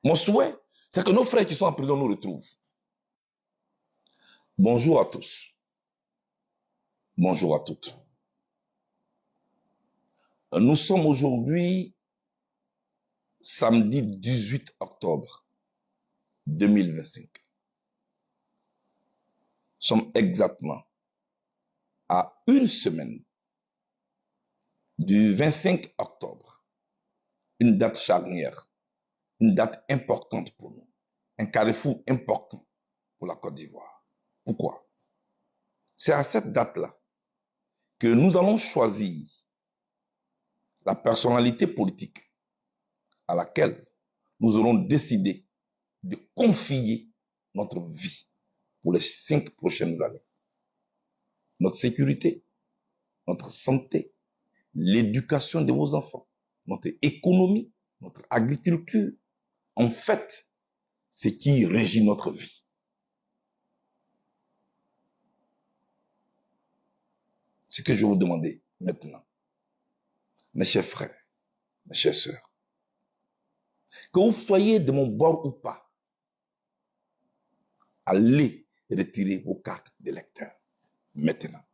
Mon souhait, c'est que nos frères qui sont en prison nous retrouvent. Bonjour à tous. Bonjour à toutes. Nous sommes aujourd'hui samedi 18 octobre 2025. Nous sommes exactement à une semaine du 25 octobre. Une date charnière, une date importante pour nous. Un carrefour important pour la Côte d'Ivoire. Pourquoi? C'est à cette date-là que nous allons choisir la personnalité politique à laquelle nous aurons décidé de confier notre vie pour les 5 prochaines années. Notre sécurité, notre santé, l'éducation de vos enfants, notre économie, notre agriculture. En fait, c'est qui régit notre vie. Ce que je vais vous demander maintenant, mes chers frères, mes chères sœurs, que vous soyez de mon bord ou pas, allez retirer vos cartes d'électeurs maintenant.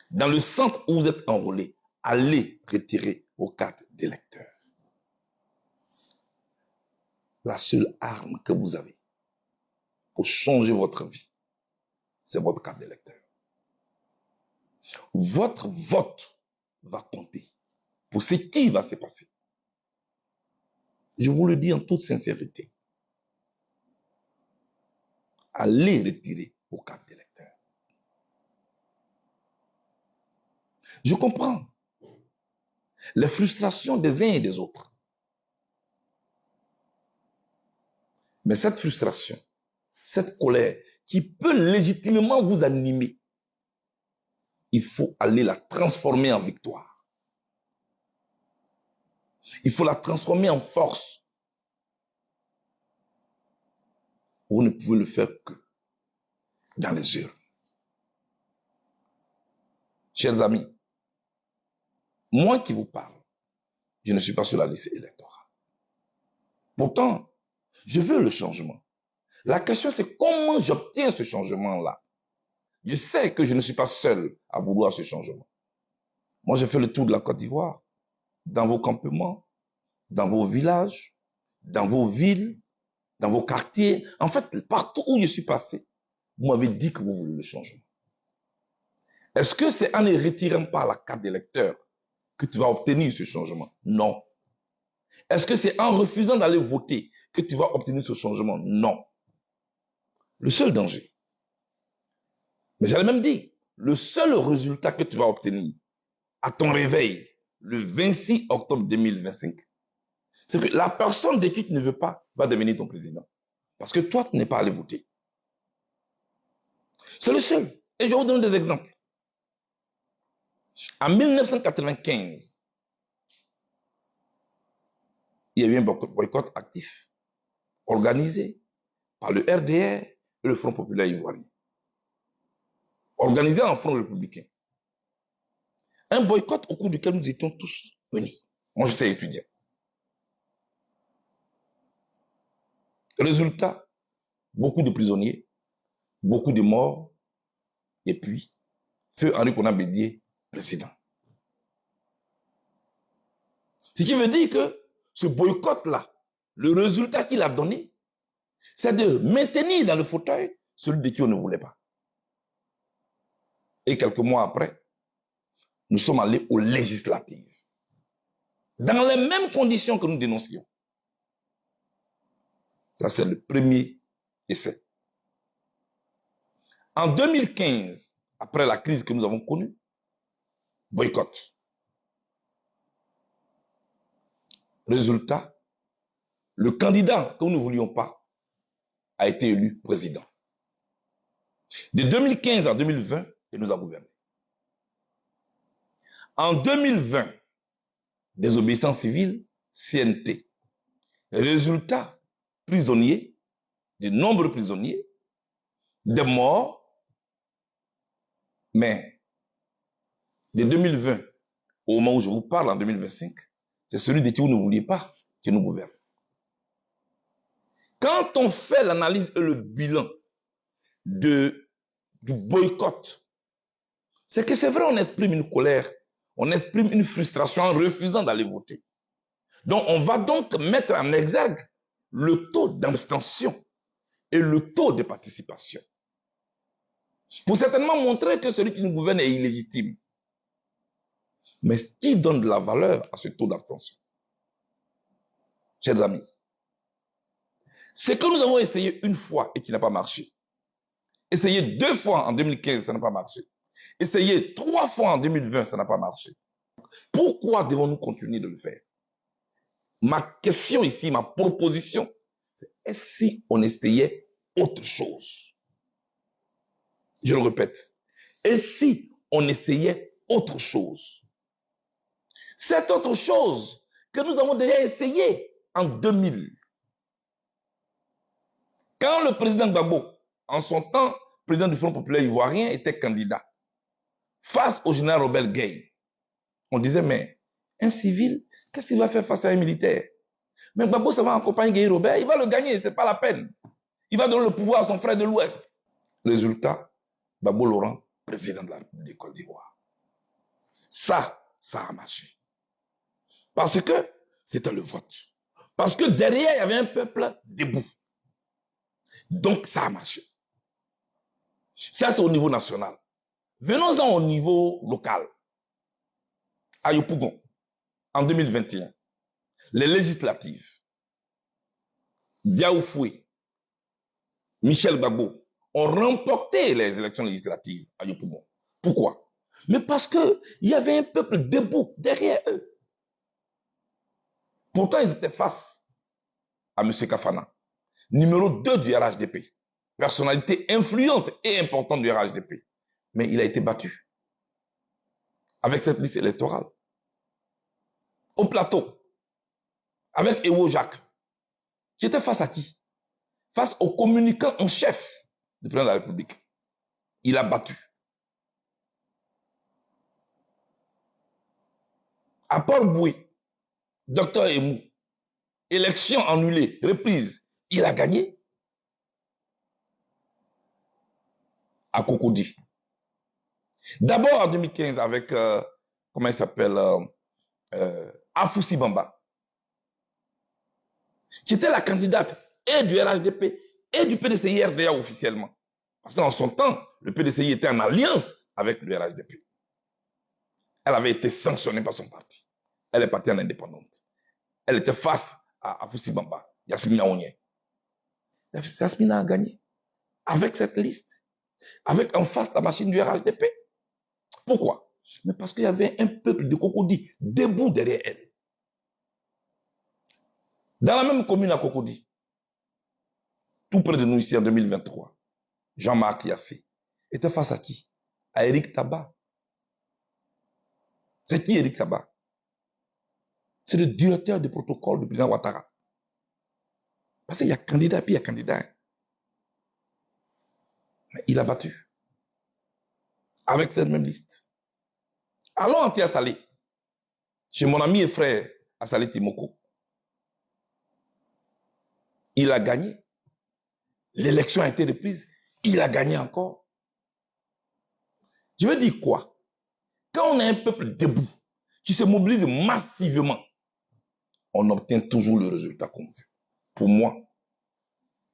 Dans le centre où vous êtes enrôlés, allez retirer vos cartes d'électeurs. La seule arme que vous avez pour changer votre vie, c'est votre carte d'électeur. Votre vote va compter pour ce qui va se passer. Je vous le dis en toute sincérité. Allez retirer vos cartes d'électeurs. Je comprends les frustrations des uns et des autres. Mais cette frustration, cette colère qui peut légitimement vous animer, il faut aller la transformer en victoire. Il faut la transformer en force. Vous ne pouvez le faire que dans les urnes. Chers amis, moi qui vous parle, je ne suis pas sur la liste électorale. Pourtant, je veux le changement. La question, c'est comment j'obtiens ce changement-là. Je sais que je ne suis pas seul à vouloir ce changement. Moi, j'ai fait le tour de la Côte d'Ivoire, dans vos campements, dans vos villages, dans vos villes, dans vos quartiers. En fait, partout où je suis passé, vous m'avez dit que vous voulez le changement. Est-ce que c'est en ne retirant pas la carte d'électeur que tu vas obtenir ce changement? Non. Est-ce que c'est en refusant d'aller voter que tu vas obtenir ce changement? Non. Le seul danger, mais j'allais même dire, le seul résultat que tu vas obtenir à ton réveil, le 26 octobre 2025, c'est que la personne de qui tu ne veux pas va devenir ton président. Parce que toi, tu n'es pas allé voter. C'est le seul. Et je vais vous donner des exemples. En 1995, il y a eu un boycott actif, organisé par le RDR et le Front populaire ivoirien. Organisé en Front républicain. Un boycott au cours duquel nous étions tous unis. Moi, j'étais étudiant. Résultat, beaucoup de prisonniers, beaucoup de morts, et puis, feu Henri Konan Bédié, président. Ce qui veut dire que ce boycott-là, le résultat qu'il a donné, c'est de maintenir dans le fauteuil celui de qui on ne voulait pas. Et quelques mois après, nous sommes allés aux législatives. Dans les mêmes conditions que nous dénoncions. Ça, c'est le premier essai. En 2015, après la crise que nous avons connue, boycott. Résultat, le candidat que nous ne voulions pas a été élu président. De 2015 à 2020, il nous a gouverné. En 2020, désobéissance civile, CNT. Résultat, prisonniers, de nombreux prisonniers, des morts, mais de 2020 au moment où je vous parle, en 2025, c'est celui de qui vous ne vouliez pas qui nous gouverne. Quand on fait l'analyse et le bilan du boycott, c'est que c'est vrai, on exprime une colère, on exprime une frustration en refusant d'aller voter. Donc, on va donc mettre en exergue le taux d'abstention et le taux de participation, pour certainement montrer que celui qui nous gouverne est illégitime. Mais ce qui donne de la valeur à ce taux d'abstention, chers amis, c'est que nous avons essayé une fois et qui n'a pas marché. Essayé 2 fois en 2015, ça n'a pas marché. Essayé 3 fois en 2020, ça n'a pas marché. Pourquoi devons-nous continuer de le faire? Ma question ici, ma proposition, c'est est-ce si on essayait autre chose? Je le répète. Et si on essayait autre chose? Cette autre chose que nous avons déjà essayé en 2000. Quand le président Gbagbo, en son temps, président du Front populaire ivoirien, était candidat, face au général Robert Gueye, on disait, mais un civil, qu'est-ce qu'il va faire face à un militaire? Mais Gbagbo, ça va accompagner Gueye Robert, il va le gagner, ce n'est pas la peine. Il va donner le pouvoir à son frère de l'Ouest. Résultat, Gbagbo le rend président de la République de Côte d'Ivoire. Ça a marché. Parce que c'était le vote. Parce que derrière, il y avait un peuple debout. Donc, ça a marché. Ça, c'est au niveau national. Venons-en au niveau local. À Yopougon, en 2021, les législatives, Diaoufoué, Michel Gbagbo ont remporté les élections législatives à Yopougon. Pourquoi? Mais parce qu'il y avait un peuple debout derrière eux. Pourtant, ils étaient face à M. Kafana, numéro 2 du RHDP, personnalité influente et importante du RHDP. Mais il a été battu avec cette liste électorale. Au plateau, avec Ewo Jacques, j'étais face à qui? Face au communicant en chef du président de la République. Il a battu. À Port-Boué, Dr Emou, élection annulée, reprise, il a gagné. À Cocody. D'abord en 2015 avec, comment il s'appelle, Afoussi Bamba, qui était la candidate et du RHDP et du PDCI-RDA officiellement. Parce qu'en son temps, le PDCI était en alliance avec le RHDP. Elle avait été sanctionnée par son parti. Elle est partie en indépendante. Elle était face à Afoussi Bamba, Yasmina Onye. Yasmina a gagné avec cette liste, avec en face la machine du RHDP. Pourquoi? Mais parce qu'il y avait un peuple de Cocody debout derrière elle. Dans la même commune à Cocody, tout près de nous ici en 2023, Jean-Marc Yassé était face à qui? À Eric Taba. C'est qui Eric Taba? C'est le directeur de protocole du président Ouattara. Parce qu'il y a candidat puis il y a candidat. Mais il a battu. Avec cette même liste. Allons en Tia-Salé, chez mon ami et frère Assalé Timoko. Il a gagné. L'élection a été reprise. Il a gagné encore. Je veux dire quoi? Quand on a un peuple debout, qui se mobilise massivement, on obtient toujours le résultat qu'on veut. Pour moi,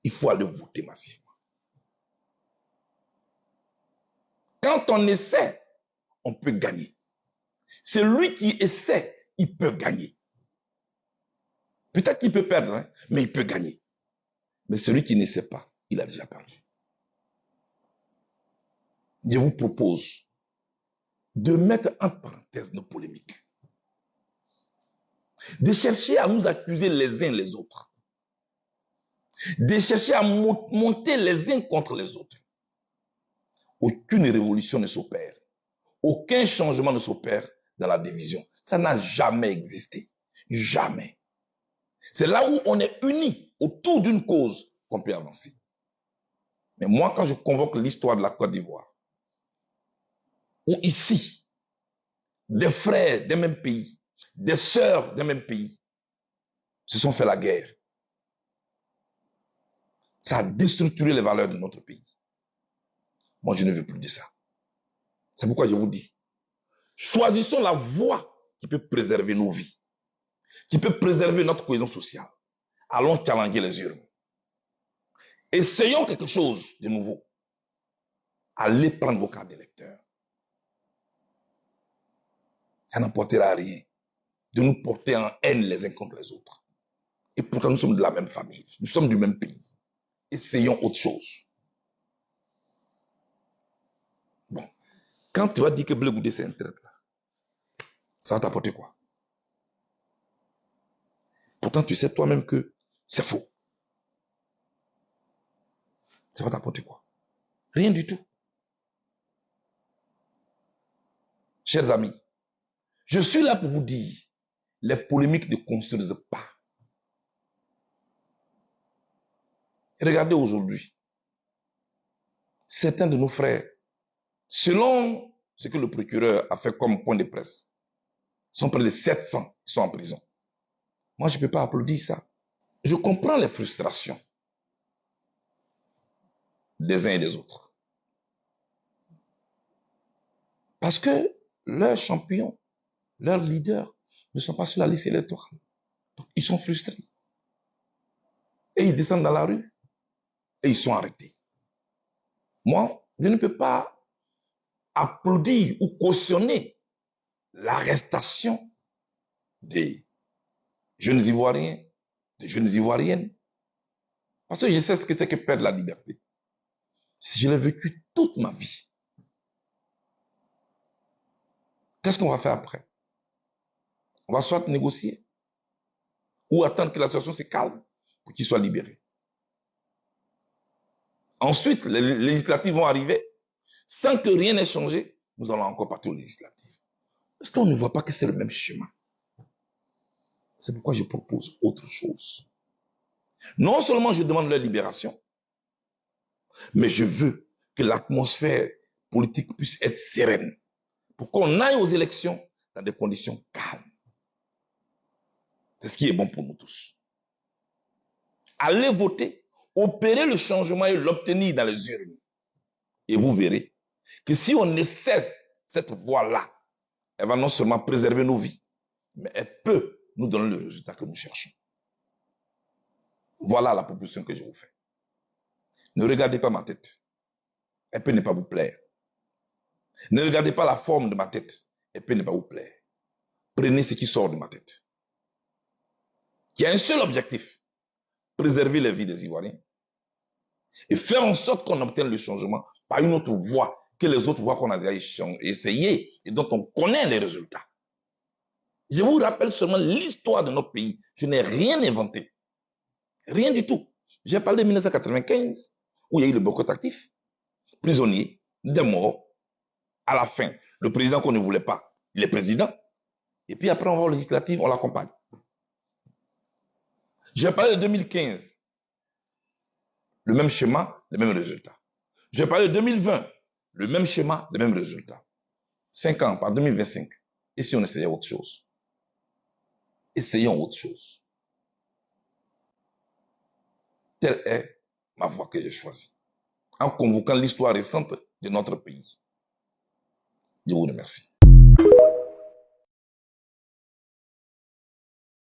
il faut aller voter massivement. Quand on essaie, on peut gagner. Celui qui essaie, il peut gagner. Peut-être qu'il peut perdre, hein, mais il peut gagner. Mais celui qui n'essaie pas, il a déjà perdu. Je vous propose de mettre entre parenthèses nos polémiques. De chercher à nous accuser les uns les autres. De chercher à monter les uns contre les autres. Aucune révolution ne s'opère. Aucun changement ne s'opère dans la division. Ça n'a jamais existé. Jamais. C'est là où on est unis autour d'une cause qu'on peut avancer. Mais moi, quand je convoque l'histoire de la Côte d'Ivoire, où ici, des frères d'un même pays, des sœurs d'un même pays, se sont fait la guerre. Ça a déstructuré les valeurs de notre pays. Moi, je ne veux plus de ça. C'est pourquoi je vous dis, choisissons la voie qui peut préserver nos vies, qui peut préserver notre cohésion sociale. Allons challenger les urnes. Essayons quelque chose de nouveau. Allez prendre vos cartes d'électeurs. Ça n'apportera rien de nous porter en haine les uns contre les autres. Et pourtant, nous sommes de la même famille. Nous sommes du même pays. Essayons autre chose. Bon. Quand tu vas dire que Blé Goudé, c'est un traître, ça va t'apporter quoi? Pourtant, tu sais toi-même que c'est faux. Ça va t'apporter quoi? Rien du tout. Chers amis, je suis là pour vous dire, les polémiques ne construisent pas. Et regardez aujourd'hui, certains de nos frères, selon ce que le procureur a fait comme point de presse, sont près de 700 qui sont en prison. Moi, je ne peux pas applaudir ça. Je comprends les frustrations des uns et des autres. Parce que leurs champions, leurs leaders ne sont pas sur la liste électorale. Donc, ils sont frustrés. Et ils descendent dans la rue et ils sont arrêtés. Moi, je ne peux pas applaudir ou cautionner l'arrestation des jeunes Ivoiriens, des jeunes Ivoiriennes. Parce que je sais ce que c'est que perdre la liberté. Je l'ai vécu toute ma vie. Qu'est-ce qu'on va faire après? On va soit négocier ou attendre que la situation se calme pour qu'ils soient libérés. Ensuite, les législatives vont arriver. Sans que rien n'ait changé, nous allons encore partir aux législatives. Est-ce qu'on ne voit pas que c'est le même chemin? C'est pourquoi je propose autre chose. Non seulement je demande leur libération, mais je veux que l'atmosphère politique puisse être sereine pour qu'on aille aux élections dans des conditions calmes. C'est ce qui est bon pour nous tous. Allez voter, opérer le changement et l'obtenir dans les urnes. Et vous verrez que si on essaie cette voie-là, elle va non seulement préserver nos vies, mais elle peut nous donner le résultat que nous cherchons. Voilà la proposition que je vous fais. Ne regardez pas ma tête. Elle peut ne pas vous plaire. Ne regardez pas la forme de ma tête. Elle peut ne pas vous plaire. Prenez ce qui sort de ma tête. Qui a un seul objectif. Préserver les vies des Ivoiriens. Et faire en sorte qu'on obtienne le changement par une autre voie que les autres voies qu'on a déjà essayées et dont on connaît les résultats. Je vous rappelle seulement l'histoire de notre pays. Je n'ai rien inventé. Rien du tout. J'ai parlé de 1995, où il y a eu le boycott actif, prisonniers, des morts. À la fin, le président qu'on ne voulait pas, il est président. Et puis après, on va aux législatives, on l'accompagne. J'ai parlé de 2015, le même schéma, le même résultat. J'ai parlé de 2020, le même schéma, le même résultat. 5 ans, par 2025. Et si on essayait autre chose? Essayons autre chose. Telle est ma voie que j'ai choisie, en convoquant l'histoire récente de notre pays. Je vous remercie.